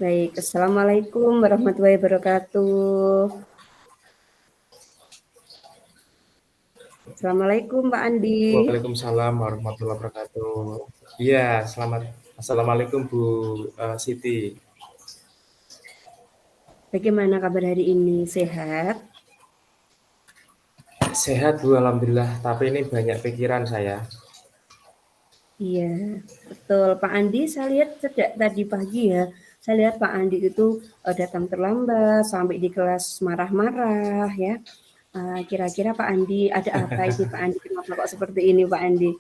Baik, Assalamualaikum warahmatullahi wabarakatuh. Assalamualaikum Pak Andi. Waalaikumsalam warahmatullahi wabarakatuh. Iya, Assalamualaikum Bu Siti. Bagaimana kabar hari ini? Sehat? Sehat Bu, Alhamdulillah. Tapi ini banyak pikiran saya. Iya, betul. Pak Andi, saya lihat sejak tadi pagi ya, saya lihat Pak Andi itu datang terlambat, sampai di kelas marah-marah ya. Kira-kira Pak Andi ada apa ini Pak Andi? Kenapa kok seperti ini Pak Andi?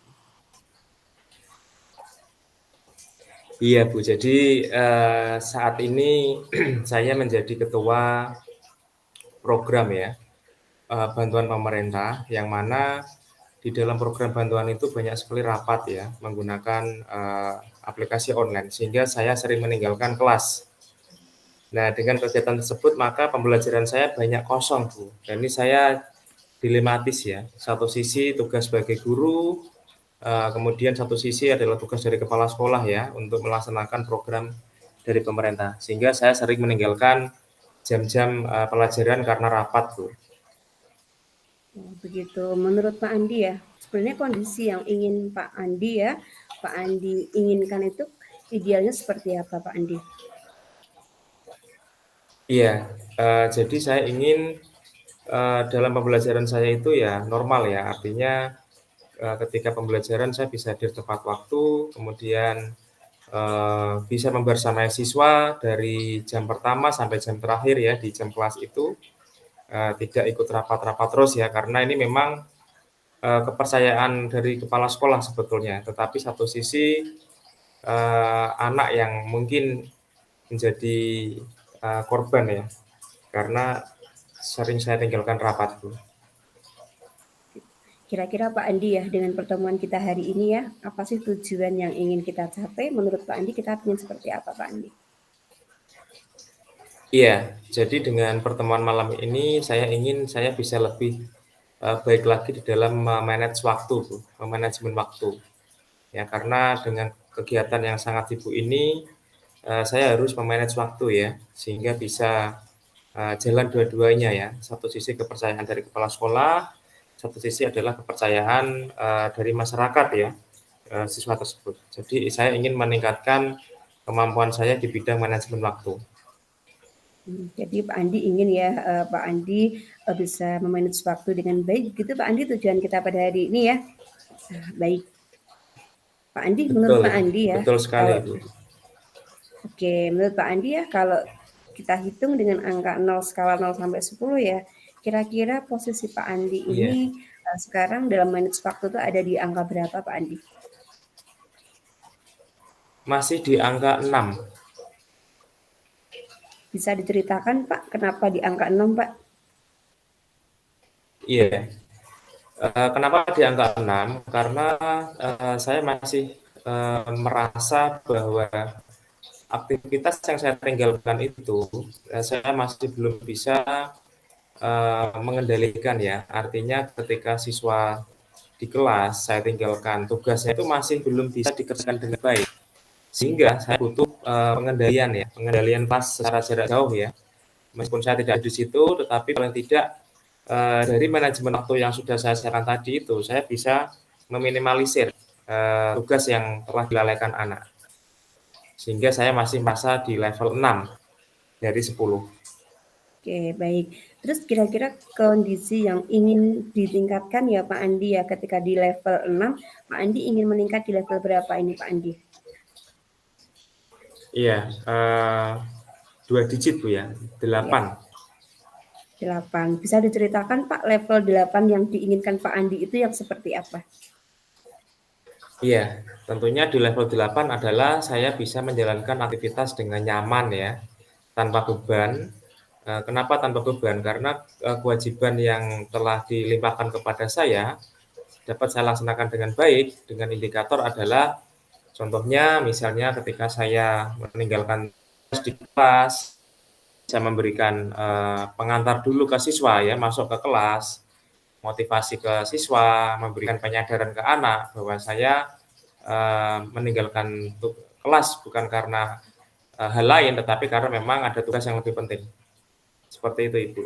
Iya Bu, jadi saat ini saya menjadi ketua program ya, bantuan pemerintah, yang mana di dalam program bantuan itu banyak sekali rapat ya, menggunakan aplikasi online, sehingga saya sering meninggalkan kelas. Nah, dengan kegiatan tersebut maka pembelajaran saya banyak kosong, Bu. Dan ini saya dilematis ya. Satu sisi tugas sebagai guru, kemudian satu sisi adalah tugas dari kepala sekolah ya untuk melaksanakan program dari pemerintah. Sehingga saya sering meninggalkan jam-jam pelajaran karena rapat, Bu. Oh, begitu. Menurut Pak Andi ya, sebenarnya kondisi yang ingin Pak Andi inginkan itu idealnya seperti apa Pak Andi? Iya, jadi saya ingin dalam pembelajaran saya itu ya normal ya, artinya ketika pembelajaran saya bisa hadir tepat waktu, kemudian bisa membersamai siswa dari jam pertama sampai jam terakhir ya di jam kelas itu, tidak ikut rapat-rapat terus ya, karena ini memang kepercayaan dari kepala sekolah sebetulnya. Tetapi satu sisi anak yang mungkin menjadi korban ya, karena sering saya tinggalkan rapat, Bu. Kira-kira Pak Andi ya, dengan pertemuan kita hari ini ya, apa sih tujuan yang ingin kita capai? Menurut Pak Andi, kita ingin seperti apa Pak Andi? Iya, jadi dengan pertemuan malam ini saya bisa lebih baik lagi di dalam memanage waktu, Bu, manajemen waktu. Ya, karena dengan kegiatan yang sangat sibuk ini, saya harus memanage waktu ya, sehingga bisa jalan dua-duanya ya. Satu sisi kepercayaan dari kepala sekolah, satu sisi adalah kepercayaan dari masyarakat ya, siswa tersebut. Jadi saya ingin meningkatkan kemampuan saya di bidang manajemen waktu. Jadi Pak Andi ingin ya, Pak Andi bisa memanage waktu dengan baik, gitu Pak Andi tujuan kita pada hari ini ya. Baik, Pak Andi, menurut Betul, Pak Andi ya, betul sekali, kalau Bu. oke, menurut Pak Andi ya, kalau kita hitung dengan angka 0 skala 0 sampai 10 ya, kira-kira posisi Pak Andi Iya, ini sekarang dalam manage waktu itu ada di angka berapa Pak Andi? masih di angka 6. Bisa diceritakan Pak, kenapa di angka 6 Pak? Iya, kenapa di angka 6? Karena saya masih merasa bahwa aktivitas yang saya tinggalkan itu saya masih belum bisa mengendalikan ya. Artinya ketika siswa di kelas saya tinggalkan tugasnya itu masih belum bisa dikerjakan dengan baik. Sehingga saya butuh pengendalian ya, pengendalian pas secara jarak jauh ya. Meskipun saya tidak di situ, tetapi paling tidak dari manajemen waktu yang sudah saya share tadi itu, saya bisa meminimalisir tugas yang telah dilalaikan anak. Sehingga saya masih merasa di level 6 dari 10. Oke, baik. Terus kira-kira kondisi yang ingin ditingkatkan ya Pak Andi ya, ketika di level 6, Pak Andi ingin meningkat di level berapa ini Pak Andi? Iya, 2 digit Bu ya, Ya, 8. 8. Bisa diceritakan Pak, level 8 yang diinginkan Pak Andi itu yang seperti apa? Iya, tentunya di level 8 adalah saya bisa menjalankan aktivitas dengan nyaman ya, tanpa beban. Kenapa tanpa beban? Karena kewajiban yang telah dilimpahkan kepada saya dapat saya laksanakan dengan baik. Dengan indikator adalah contohnya misalnya ketika saya meninggalkan di kelas, saya memberikan pengantar dulu ke siswa ya, masuk ke kelas, motivasi ke siswa, memberikan penyadaran ke anak bahwa saya meninggalkan kelas bukan karena hal lain, tetapi karena memang ada tugas yang lebih penting. Seperti itu, Ibu.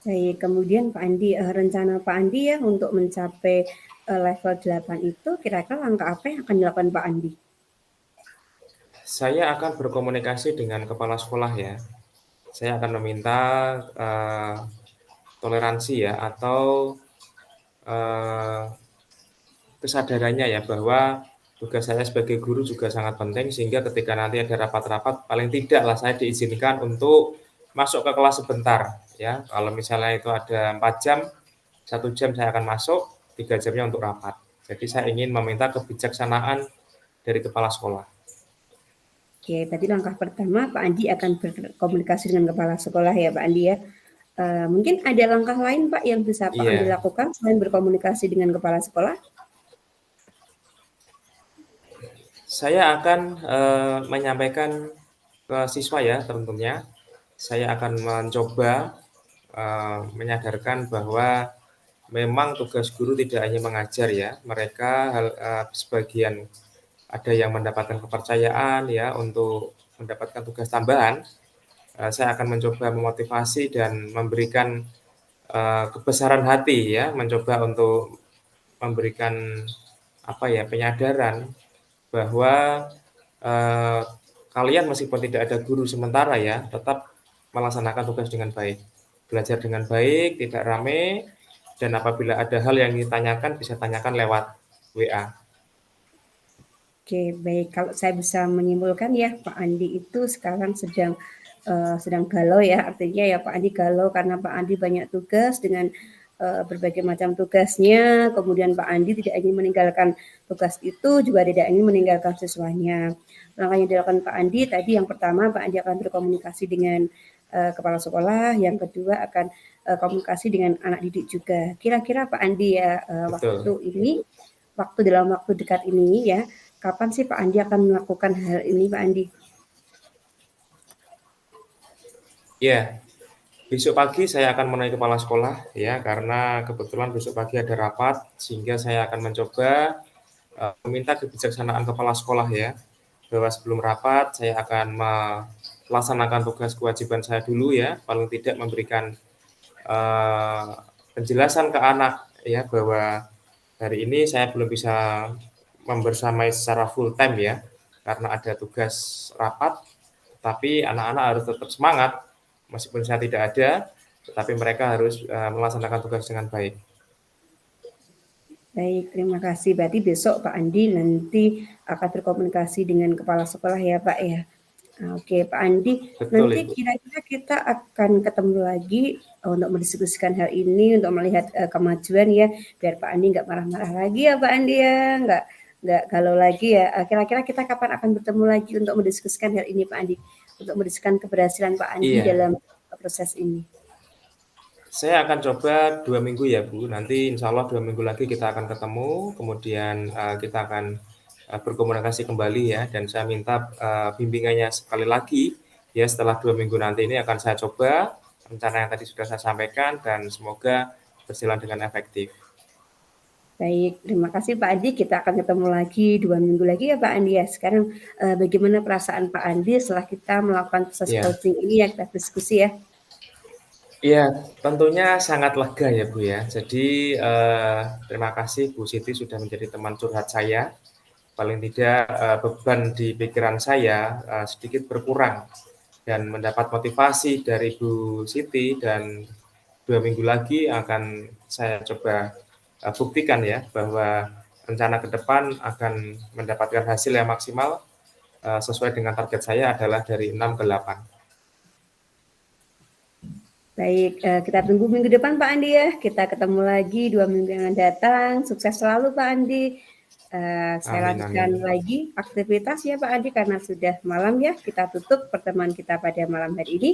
Baik, kemudian Pak Andi, rencana Pak Andi ya untuk mencapai level 8 itu kira-kira langkah apa yang akan dilakukan Pak Andi? Saya akan berkomunikasi dengan kepala sekolah ya. Saya akan meminta toleransi ya, atau kesadarannya ya, bahwa tugas saya sebagai guru juga sangat penting, sehingga ketika nanti ada rapat-rapat, paling tidaklah saya diizinkan untuk masuk ke kelas sebentar ya. Kalau misalnya itu ada 4 jam, 1 jam saya akan masuk, 3 jamnya untuk rapat. Jadi saya ingin meminta kebijaksanaan dari kepala sekolah. Oke, tadi langkah pertama Pak Andi akan berkomunikasi dengan kepala sekolah ya Pak Andi ya. Mungkin ada langkah lain Pak yang bisa Pak Andi Iya, lakukan selain berkomunikasi dengan kepala sekolah? saya akan menyampaikan ke siswa ya tentunya. Saya akan mencoba menyadarkan bahwa memang tugas guru tidak hanya mengajar ya. Mereka sebagian ada yang mendapatkan kepercayaan ya untuk mendapatkan tugas tambahan. Saya akan mencoba memotivasi dan memberikan kebesaran hati ya, mencoba untuk memberikan apa ya, penyadaran bahwa eh, kalian meskipun tidak ada guru sementara ya, tetap melaksanakan tugas dengan baik, belajar dengan baik, tidak rame, dan apabila ada hal yang ditanyakan bisa tanyakan lewat WA. Oke, baik. Kalau saya bisa menyimpulkan ya, Pak Andi itu sekarang sedang galau ya, artinya ya Pak Andi galau karena Pak Andi banyak tugas dengan berbagai macam tugasnya. Kemudian Pak Andi tidak ingin meninggalkan tugas itu, juga tidak ingin meninggalkan siswanya. Langkah yang dilakukan Pak Andi tadi yang pertama, Pak Andi akan berkomunikasi dengan kepala sekolah, yang kedua akan komunikasi dengan anak didik juga. Kira-kira Pak Andi ya, Betul. waktu dalam waktu dekat ini ya, kapan sih Pak Andi akan melakukan hal ini Pak Andi? Ya, besok pagi saya akan menemui kepala sekolah ya, karena kebetulan besok pagi ada rapat, sehingga saya akan mencoba meminta kebijaksanaan kepala sekolah ya, bahwa sebelum rapat saya akan melaksanakan tugas kewajiban saya dulu ya, paling tidak memberikan uh, penjelasan ke anak ya, bahwa hari ini saya belum bisa membersamai secara full time ya, karena ada tugas rapat, tapi anak-anak harus tetap semangat meskipun saya tidak ada, tetapi mereka harus melaksanakan tugas dengan baik. Baik, terima kasih. Berarti besok Pak Andi nanti akan berkomunikasi dengan kepala sekolah ya Pak ya. Oke Pak Andi, Betul, nanti Ibu. kira-kira kita akan ketemu lagi untuk mendiskusikan hal ini, untuk melihat kemajuan ya, biar Pak Andi nggak marah-marah lagi ya Pak Andi ya, nggak galau lagi ya. Kira-kira kita kapan akan bertemu lagi untuk mendiskusikan hal ini Pak Andi, untuk mendiskusikan keberhasilan Pak Andi Iya, dalam proses ini. saya akan coba 2 minggu ya Bu, nanti insya Allah 2 minggu lagi kita akan ketemu, kemudian kita akan berkomunikasi kembali ya, dan saya minta bimbingannya sekali lagi ya, setelah 2 minggu nanti ini akan saya coba rencana yang tadi sudah saya sampaikan, dan semoga berjalan dengan efektif. Baik, terima kasih Pak Andi. Kita akan ketemu lagi 2 minggu lagi ya Pak Andi ya. Sekarang bagaimana perasaan Pak Andi setelah kita melakukan proses Ya, coaching ini ya, kita diskusi ya. iya, tentunya sangat lega ya Bu ya. Jadi terima kasih Bu Siti sudah menjadi teman curhat saya. Paling tidak beban di pikiran saya sedikit berkurang, dan mendapat motivasi dari Bu Siti, dan 2 minggu lagi akan saya coba buktikan ya, bahwa rencana ke depan akan mendapatkan hasil yang maksimal sesuai dengan target saya adalah dari 6 ke 8. Baik, kita tunggu minggu depan Pak Andi ya. Kita ketemu lagi 2 minggu yang akan datang. Sukses selalu Pak Andi. Saya Amin, lanjutkan amin. lagi aktivitas ya Pak Andi karena sudah malam ya. Kita tutup pertemuan kita pada malam hari ini.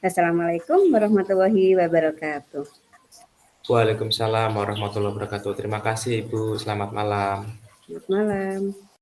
Assalamualaikum warahmatullahi wabarakatuh. Waalaikumsalam warahmatullahi wabarakatuh. Terima kasih Ibu, selamat malam. Selamat malam.